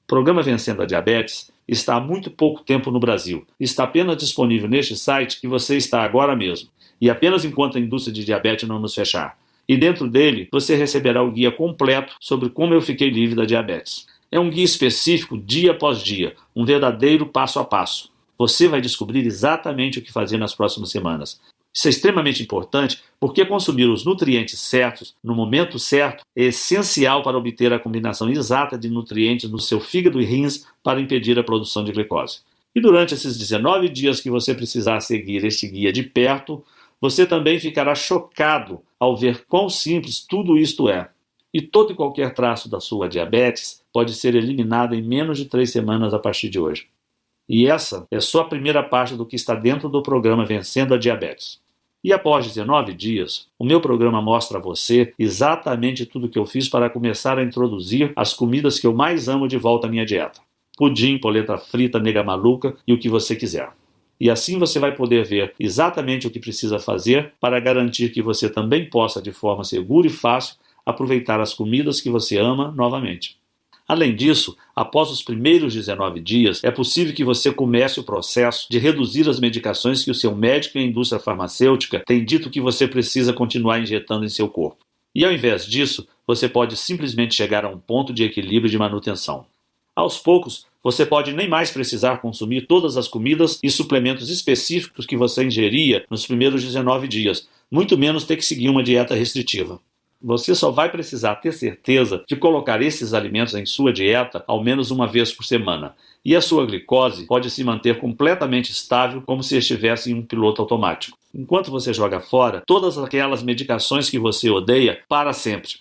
O programa Vencendo a Diabetes está há muito pouco tempo no Brasil. Está apenas disponível neste site que você está agora mesmo. E apenas enquanto a indústria de diabetes não nos fechar. E dentro dele, você receberá o guia completo sobre como eu fiquei livre da diabetes. É um guia específico dia após dia, um verdadeiro passo a passo. Você vai descobrir exatamente o que fazer nas próximas semanas. Isso é extremamente importante porque consumir os nutrientes certos, no momento certo, é essencial para obter a combinação exata de nutrientes no seu fígado e rins para impedir a produção de glicose. E durante esses 19 dias que você precisar seguir este guia de perto, você também ficará chocado ao ver quão simples tudo isto é. E todo e qualquer traço da sua diabetes pode ser eliminado em menos de 3 semanas a partir de hoje. E essa é só a primeira parte do que está dentro do programa Vencendo a Diabetes. E após 19 dias, o meu programa mostra a você exatamente tudo o que eu fiz para começar a introduzir as comidas que eu mais amo de volta à minha dieta. Pudim, polenta frita, nega maluca e o que você quiser. E assim você vai poder ver exatamente o que precisa fazer para garantir que você também possa, de forma segura e fácil, aproveitar as comidas que você ama novamente. Além disso, após os primeiros 19 dias, é possível que você comece o processo de reduzir as medicações que o seu médico e a indústria farmacêutica têm dito que você precisa continuar injetando em seu corpo. E ao invés disso, você pode simplesmente chegar a um ponto de equilíbrio e de manutenção. Aos poucos, você pode nem mais precisar consumir todas as comidas e suplementos específicos que você ingeria nos primeiros 19 dias, muito menos ter que seguir uma dieta restritiva. Você só vai precisar ter certeza de colocar esses alimentos em sua dieta ao menos uma vez por semana. E a sua glicose pode se manter completamente estável como se estivesse em um piloto automático. Enquanto você joga fora todas aquelas medicações que você odeia para sempre.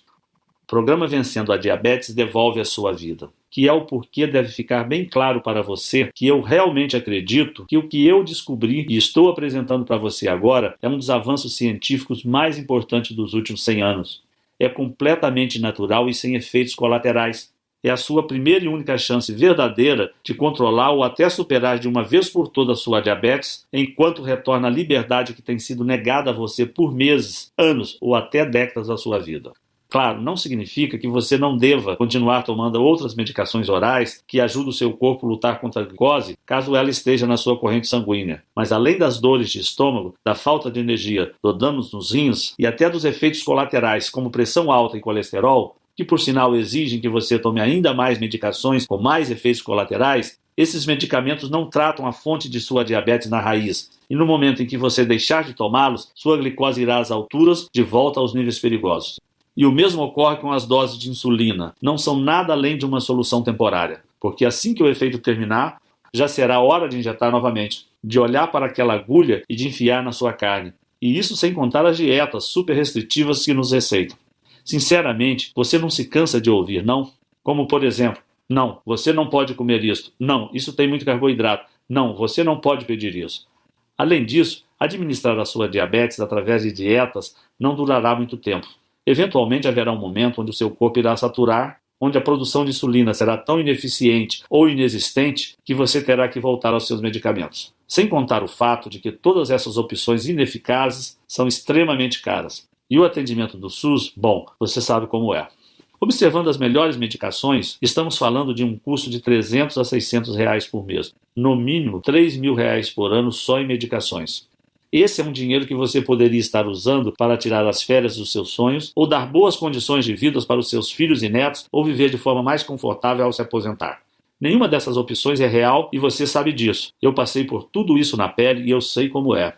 O programa Vencendo a Diabetes devolve a sua vida. Que é o porquê deve ficar bem claro para você que eu realmente acredito que o que eu descobri e estou apresentando para você agora é um dos avanços científicos mais importantes dos últimos 100 anos. É completamente natural e sem efeitos colaterais. É a sua primeira e única chance verdadeira de controlar ou até superar de uma vez por todas a sua diabetes, enquanto retorna a liberdade que tem sido negada a você por meses, anos ou até décadas da sua vida. Claro, não significa que você não deva continuar tomando outras medicações orais que ajudam o seu corpo a lutar contra a glicose, caso ela esteja na sua corrente sanguínea. Mas além das dores de estômago, da falta de energia, do danos nos rins e até dos efeitos colaterais como pressão alta e colesterol, que por sinal exigem que você tome ainda mais medicações com mais efeitos colaterais, esses medicamentos não tratam a fonte de sua diabetes na raiz. E no momento em que você deixar de tomá-los, sua glicose irá às alturas, de volta aos níveis perigosos. E o mesmo ocorre com as doses de insulina. Não são nada além de uma solução temporária, porque assim que o efeito terminar, já será hora de injetar novamente, de olhar para aquela agulha e de enfiar na sua carne. E isso sem contar as dietas super restritivas que nos receitam. Sinceramente, você não se cansa de ouvir, não? Como, por exemplo, não, você não pode comer isso. Não, isso tem muito carboidrato. Não, você não pode pedir isso. Além disso, administrar a sua diabetes através de dietas não durará muito tempo. Eventualmente haverá um momento onde o seu corpo irá saturar, onde a produção de insulina será tão ineficiente ou inexistente que você terá que voltar aos seus medicamentos. Sem contar o fato de que todas essas opções ineficazes são extremamente caras. E o atendimento do SUS, bom, você sabe como é. Observando as melhores medicações, estamos falando de um custo de R$300 a R$600 por mês. No mínimo, R$3.000 por ano só em medicações. Esse é um dinheiro que você poderia estar usando para tirar as férias dos seus sonhos, ou dar boas condições de vida para os seus filhos e netos, ou viver de forma mais confortável ao se aposentar. Nenhuma dessas opções é real e você sabe disso. Eu passei por tudo isso na pele e eu sei como é.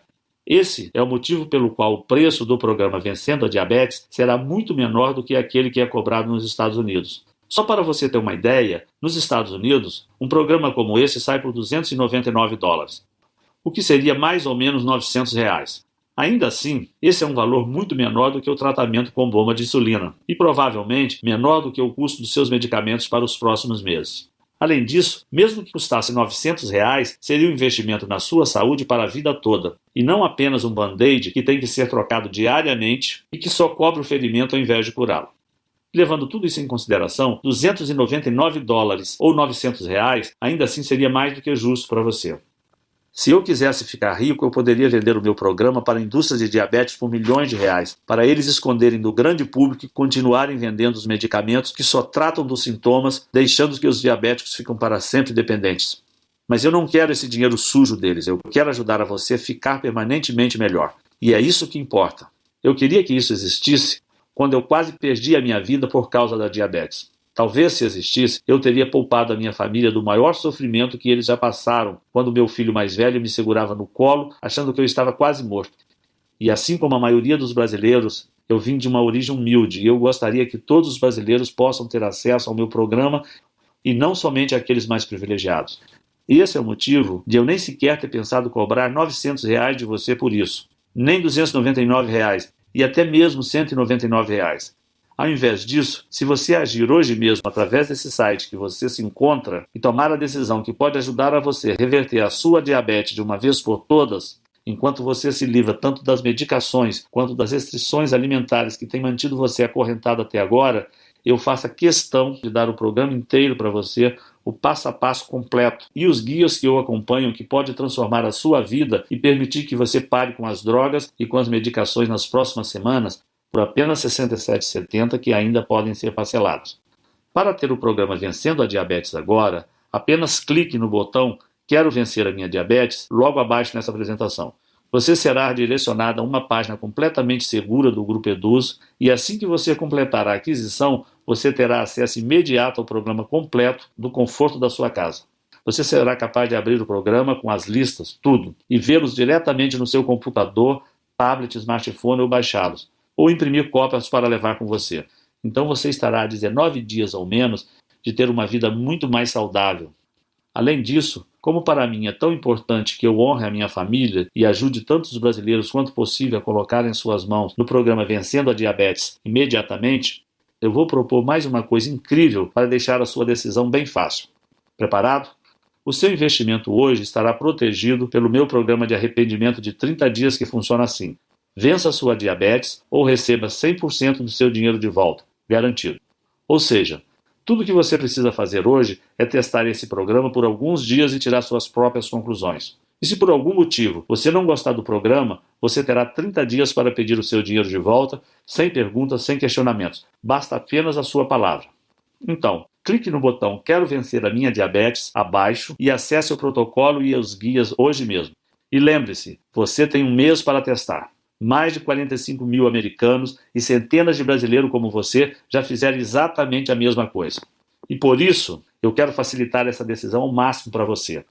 Esse é o motivo pelo qual o preço do programa Vencendo a Diabetes será muito menor do que aquele que é cobrado nos Estados Unidos. Só para você ter uma ideia, nos Estados Unidos, um programa como esse sai por $299, o que seria mais ou menos R$ 900. Ainda assim, esse é um valor muito menor do que o tratamento com bomba de insulina e provavelmente menor do que o custo dos seus medicamentos para os próximos meses. Além disso, mesmo que custasse R$ 900, seria um investimento na sua saúde para a vida toda, e não apenas um band-aid que tem que ser trocado diariamente e que só cobre o ferimento ao invés de curá-lo. Levando tudo isso em consideração, $299 ou R$ 900 ainda assim seria mais do que justo para você. Se eu quisesse ficar rico, eu poderia vender o meu programa para a indústria de diabetes por milhões de reais, para eles esconderem do grande público e continuarem vendendo os medicamentos que só tratam dos sintomas, deixando que os diabéticos ficam para sempre dependentes. Mas eu não quero esse dinheiro sujo deles, eu quero ajudar a você a ficar permanentemente melhor. E é isso que importa. Eu queria que isso existisse quando eu quase perdi a minha vida por causa da diabetes. Talvez, se existisse, eu teria poupado a minha família do maior sofrimento que eles já passaram quando meu filho mais velho me segurava no colo, achando que eu estava quase morto. E assim como a maioria dos brasileiros, eu vim de uma origem humilde e eu gostaria que todos os brasileiros possam ter acesso ao meu programa e não somente aqueles mais privilegiados. Esse é o motivo de eu nem sequer ter pensado cobrar R$ 900 de você por isso, nem R$ 299 e até mesmo R$ 199. Ao invés disso, se você agir hoje mesmo através desse site que você se encontra e tomar a decisão que pode ajudar a você a reverter a sua diabetes de uma vez por todas, enquanto você se livra tanto das medicações quanto das restrições alimentares que têm mantido você acorrentado até agora, eu faço a questão de dar o programa inteiro para você, o passo a passo completo e os guias que eu acompanho que pode transformar a sua vida e permitir que você pare com as drogas e com as medicações nas próximas semanas, por apenas R$ 67,70 que ainda podem ser parcelados. Para ter o programa Vencendo a Diabetes Agora, apenas clique no botão Quero Vencer a Minha Diabetes logo abaixo nessa apresentação. Você será direcionado a uma página completamente segura do Grupo Eduz e assim que você completar a aquisição, você terá acesso imediato ao programa completo do conforto da sua casa. Você será capaz de abrir o programa com as listas, tudo, e vê-los diretamente no seu computador, tablet, smartphone ou baixá-los, ou imprimir cópias para levar com você. Então você estará a 19 dias ou menos de ter uma vida muito mais saudável. Além disso, como para mim é tão importante que eu honre a minha família e ajude tantos brasileiros quanto possível a colocar em suas mãos no programa Vencendo a Diabetes imediatamente, eu vou propor mais uma coisa incrível para deixar a sua decisão bem fácil. Preparado? O seu investimento hoje estará protegido pelo meu programa de arrependimento de 30 dias que funciona assim. Vença a sua diabetes ou receba 100% do seu dinheiro de volta, garantido. Ou seja, tudo o que você precisa fazer hoje é testar esse programa por alguns dias e tirar suas próprias conclusões. E se por algum motivo você não gostar do programa, você terá 30 dias para pedir o seu dinheiro de volta, sem perguntas, sem questionamentos. Basta apenas a sua palavra. Então, clique no botão Quero Vencer a Minha Diabetes abaixo e acesse o protocolo e os guias hoje mesmo. E lembre-se, você tem um mês para testar. Mais de 45 mil americanos e centenas de brasileiros como você já fizeram exatamente a mesma coisa. E por isso, eu quero facilitar essa decisão ao máximo para você.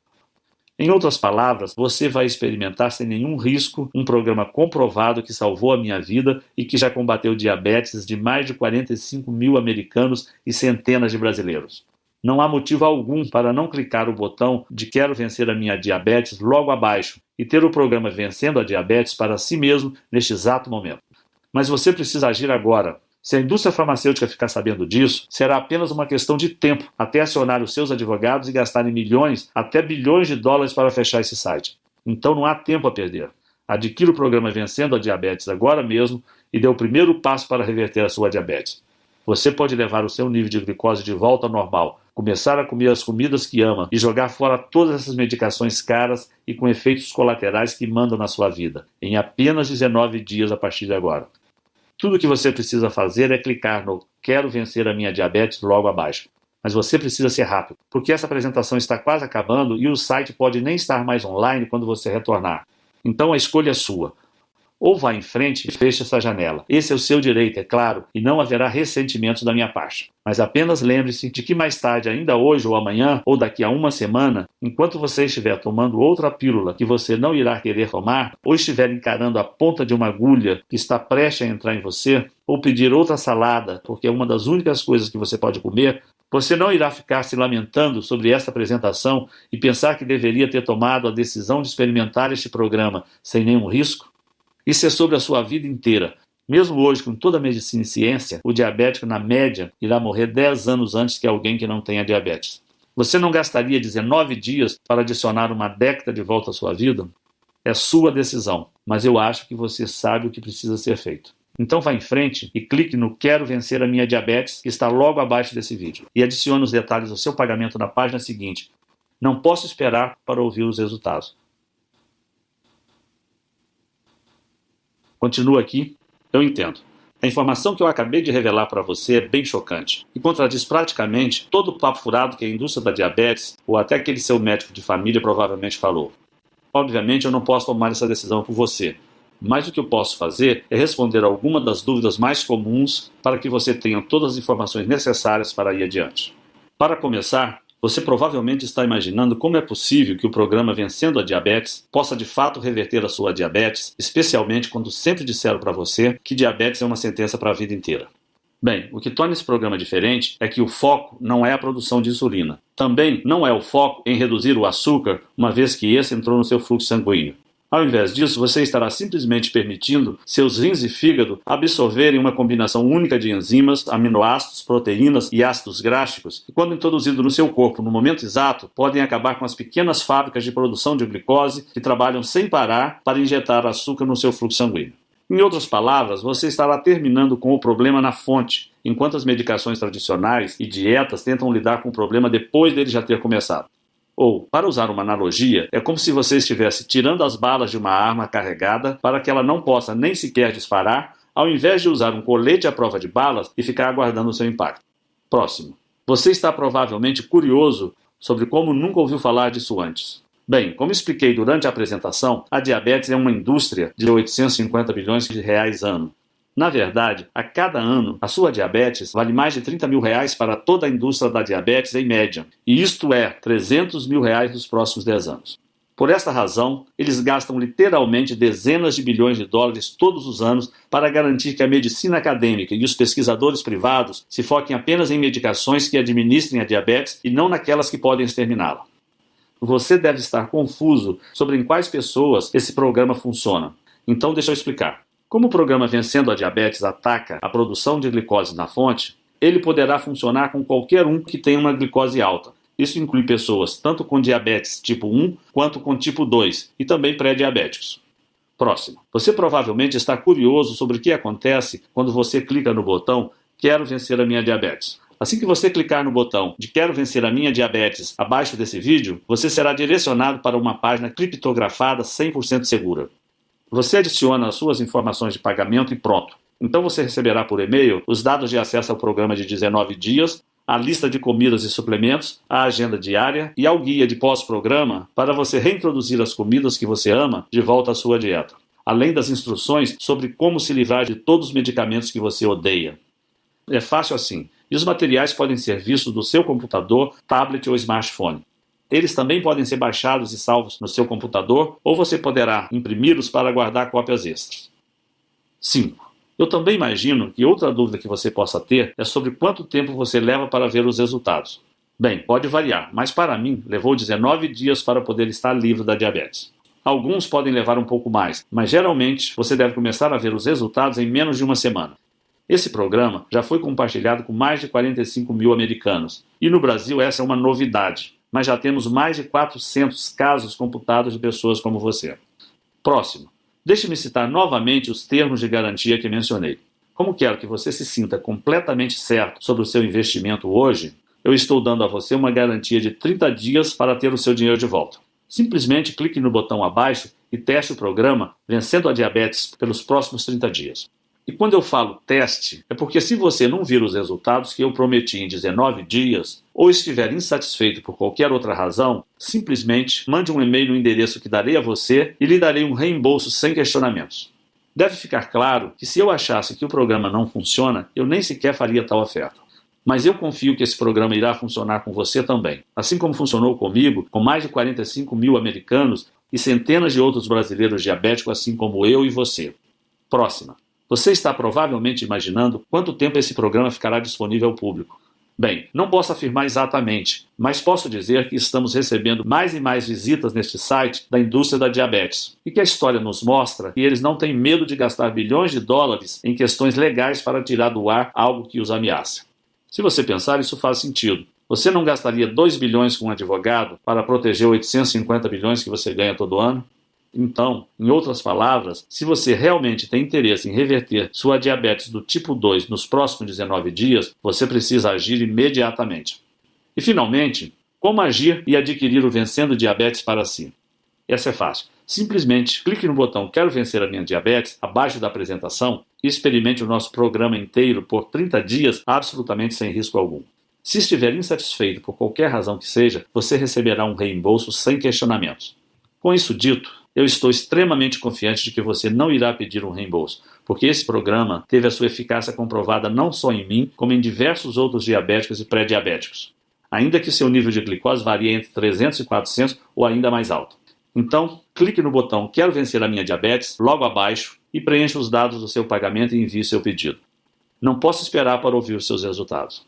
Em outras palavras, você vai experimentar sem nenhum risco um programa comprovado que salvou a minha vida e que já combateu diabetes de mais de 45 mil americanos e centenas de brasileiros. Não há motivo algum para não clicar o botão de Quero Vencer a Minha Diabetes logo abaixo e ter o programa Vencendo a Diabetes para si mesmo neste exato momento. Mas você precisa agir agora. Se a indústria farmacêutica ficar sabendo disso, será apenas uma questão de tempo até acionar os seus advogados e gastarem milhões até bilhões de dólares para fechar esse site. Então não há tempo a perder. Adquira o programa Vencendo a Diabetes agora mesmo e dê o primeiro passo para reverter a sua diabetes. Você pode levar o seu nível de glicose de volta ao normal, começar a comer as comidas que ama e jogar fora todas essas medicações caras e com efeitos colaterais que mandam na sua vida, em apenas 19 dias a partir de agora. Tudo o que você precisa fazer é clicar no Quero Vencer a Minha Diabetes logo abaixo. Mas você precisa ser rápido, porque essa apresentação está quase acabando e o site pode nem estar mais online quando você retornar. Então a escolha é sua. Ou vá em frente e feche essa janela. Esse é o seu direito, é claro, e não haverá ressentimentos da minha parte. Mas apenas lembre-se de que mais tarde, ainda hoje ou amanhã, ou daqui a uma semana, enquanto você estiver tomando outra pílula que você não irá querer tomar, ou estiver encarando a ponta de uma agulha que está prestes a entrar em você, ou pedir outra salada, porque é uma das únicas coisas que você pode comer, você não irá ficar se lamentando sobre esta apresentação e pensar que deveria ter tomado a decisão de experimentar este programa sem nenhum risco? Isso é sobre a sua vida inteira. Mesmo hoje, com toda a medicina e ciência, o diabético, na média, irá morrer 10 anos antes que alguém que não tenha diabetes. Você não gastaria 19 dias para adicionar uma década de volta à sua vida? É sua decisão, mas eu acho que você sabe o que precisa ser feito. Então vá em frente e clique no Quero Vencer a Minha Diabetes, que está logo abaixo desse vídeo, e adicione os detalhes do seu pagamento na página seguinte. Não posso esperar para ouvir os resultados. Continua aqui. Eu entendo. A informação que eu acabei de revelar para você é bem chocante e contradiz praticamente todo o papo furado que a indústria da diabetes ou até aquele seu médico de família provavelmente falou. Obviamente eu não posso tomar essa decisão por você, mas o que eu posso fazer é responder algumas das dúvidas mais comuns para que você tenha todas as informações necessárias para ir adiante. Para começar, você provavelmente está imaginando como é possível que o programa Vencendo a Diabetes possa de fato reverter a sua diabetes, especialmente quando sempre disseram para você que diabetes é uma sentença para a vida inteira. Bem, o que torna esse programa diferente é que o foco não é a produção de insulina. Também não é o foco em reduzir o açúcar, uma vez que esse entrou no seu fluxo sanguíneo. Ao invés disso, você estará simplesmente permitindo seus rins e fígado absorverem uma combinação única de enzimas, aminoácidos, proteínas e ácidos gráficos, que, quando introduzidos no seu corpo no momento exato, podem acabar com as pequenas fábricas de produção de glicose que trabalham sem parar para injetar açúcar no seu fluxo sanguíneo. Em outras palavras, você estará terminando com o problema na fonte, enquanto as medicações tradicionais e dietas tentam lidar com o problema depois dele já ter começado. Ou, para usar uma analogia, é como se você estivesse tirando as balas de uma arma carregada para que ela não possa nem sequer disparar, ao invés de usar um colete à prova de balas e ficar aguardando o seu impacto. Próximo. Você está provavelmente curioso sobre como nunca ouviu falar disso antes. Bem, como expliquei durante a apresentação, a diabetes é uma indústria de 850 bilhões de reais ano. Na verdade, a cada ano, a sua diabetes vale mais de 30 mil reais para toda a indústria da diabetes em média, e isto é 300 mil reais nos próximos 10 anos. Por esta razão, eles gastam literalmente dezenas de bilhões de dólares todos os anos para garantir que a medicina acadêmica e os pesquisadores privados se foquem apenas em medicações que administrem a diabetes e não naquelas que podem exterminá-la. Você deve estar confuso sobre em quais pessoas esse programa funciona. Então deixa eu explicar. Como o programa Vencendo a Diabetes ataca a produção de glicose na fonte, ele poderá funcionar com qualquer um que tenha uma glicose alta. Isso inclui pessoas tanto com diabetes tipo 1 quanto com tipo 2 e também pré-diabéticos. Próximo. Você provavelmente está curioso sobre o que acontece quando você clica no botão Quero Vencer a Minha Diabetes. Assim que você clicar no botão de Quero Vencer a Minha Diabetes abaixo desse vídeo, você será direcionado para uma página criptografada 100% segura. Você adiciona as suas informações de pagamento e pronto. Então você receberá por e-mail os dados de acesso ao programa de 19 dias, a lista de comidas e suplementos, a agenda diária e ao guia de pós-programa para você reintroduzir as comidas que você ama de volta à sua dieta, além das instruções sobre como se livrar de todos os medicamentos que você odeia. É fácil assim, e os materiais podem ser vistos do seu computador, tablet ou smartphone. Eles também podem ser baixados e salvos no seu computador, ou você poderá imprimi-los para guardar cópias extras. 5. Eu também imagino que outra dúvida que você possa ter é sobre quanto tempo você leva para ver os resultados. Bem, pode variar, mas para mim levou 19 dias para poder estar livre da diabetes. Alguns podem levar um pouco mais, mas geralmente você deve começar a ver os resultados em menos de uma semana. Esse programa já foi compartilhado com mais de 45 mil americanos, e no Brasil essa é uma novidade. Mas já temos mais de 400 casos computados de pessoas como você. Próximo. Deixe-me citar novamente os termos de garantia que mencionei. Como quero que você se sinta completamente certo sobre o seu investimento hoje, eu estou dando a você uma garantia de 30 dias para ter o seu dinheiro de volta. Simplesmente clique no botão abaixo e teste o programa Vencendo a Diabetes pelos próximos 30 dias. E quando eu falo teste, é porque se você não vir os resultados que eu prometi em 19 dias, ou estiver insatisfeito por qualquer outra razão, simplesmente mande um e-mail no endereço que darei a você e lhe darei um reembolso sem questionamentos. Deve ficar claro que se eu achasse que o programa não funciona, eu nem sequer faria tal oferta. Mas eu confio que esse programa irá funcionar com você também. Assim como funcionou comigo, com mais de 45 mil americanos e centenas de outros brasileiros diabéticos, assim como eu e você. Próxima. Você está provavelmente imaginando quanto tempo esse programa ficará disponível ao público. Bem, não posso afirmar exatamente, mas posso dizer que estamos recebendo mais e mais visitas neste site da indústria da diabetes e que a história nos mostra que eles não têm medo de gastar bilhões de dólares em questões legais para tirar do ar algo que os ameaça. Se você pensar, isso faz sentido. Você não gastaria 2 bilhões com um advogado para proteger 850 bilhões que você ganha todo ano? Então, em outras palavras, se você realmente tem interesse em reverter sua diabetes do tipo 2 nos próximos 19 dias, você precisa agir imediatamente. E finalmente, como agir e adquirir o Vencendo Diabetes para si? Essa é fácil. Simplesmente clique no botão Quero Vencer a Minha Diabetes abaixo da apresentação e experimente o nosso programa inteiro por 30 dias absolutamente sem risco algum. Se estiver insatisfeito por qualquer razão que seja, você receberá um reembolso sem questionamentos. Com isso dito, eu estou extremamente confiante de que você não irá pedir um reembolso, porque esse programa teve a sua eficácia comprovada não só em mim, como em diversos outros diabéticos e pré-diabéticos, ainda que seu nível de glicose varie entre 300 e 400 ou ainda mais alto. Então, clique no botão Quero Vencer a Minha Diabetes logo abaixo e preencha os dados do seu pagamento e envie seu pedido. Não posso esperar para ouvir os seus resultados.